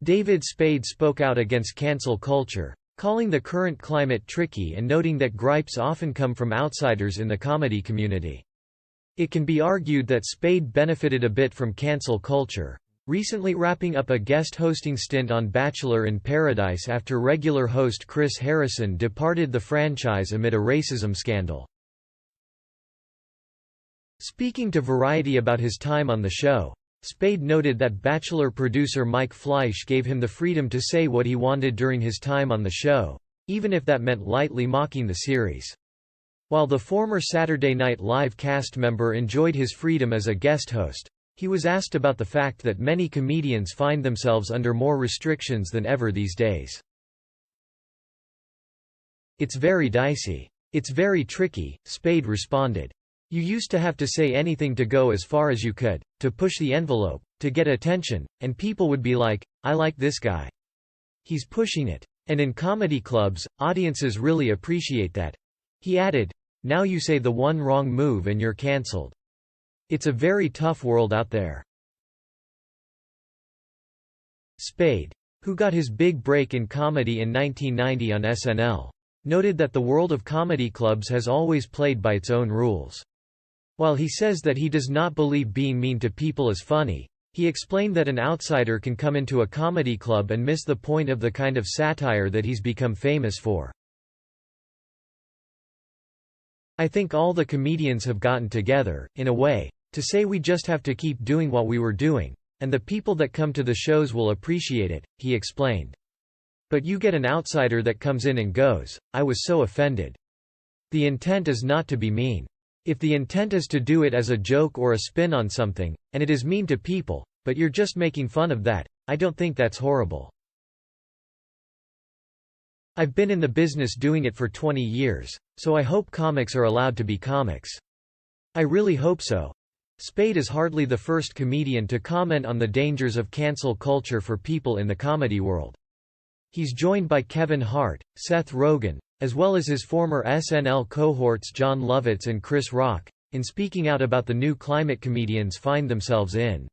David Spade spoke out against cancel culture, calling the current climate tricky and noting that gripes often come from outsiders in the comedy community. It can be argued that Spade benefited a bit from cancel culture, recently wrapping up a guest hosting stint on Bachelor in Paradise after regular host Chris Harrison departed the franchise amid a racism scandal. Speaking to Variety about his time on the show, Spade noted that Bachelor producer Mike Fleisch gave him the freedom to say what he wanted during his time on the show, even if that meant lightly mocking the series. While the former Saturday Night Live cast member enjoyed his freedom as a guest host, he was asked about the fact that many comedians find themselves under more restrictions than ever these days. "It's very dicey. It's very tricky," Spade responded. "You used to have to say anything to go as far as you could, to push the envelope, to get attention, and people would be like, 'I like this guy. He's pushing it.' And in comedy clubs, audiences really appreciate that." He added, "Now you say the one wrong move and you're cancelled. It's a very tough world out there." Spade, who got his big break in comedy in 1990 on SNL, noted that the world of comedy clubs has always played by its own rules. While he says that he does not believe being mean to people is funny, he explained that an outsider can come into a comedy club and miss the point of the kind of satire that he's become famous for. "I think all the comedians have gotten together, in a way, to say we just have to keep doing what we were doing, and the people that come to the shows will appreciate it," he explained. "But you get an outsider that comes in and goes, 'I was so offended.' The intent is not to be mean. If the intent is to do it as a joke or a spin on something, and it is mean to people, but you're just making fun of that, I don't think that's horrible. I've been in the business doing it for 20 years, so I hope comics are allowed to be comics. I really hope so." Spade is hardly the first comedian to comment on the dangers of cancel culture for people in the comedy world. He's joined by Kevin Hart, Seth Rogen, as well as his former SNL cohorts Jon Lovitz and Chris Rock, in speaking out about the new climate comedians find themselves in.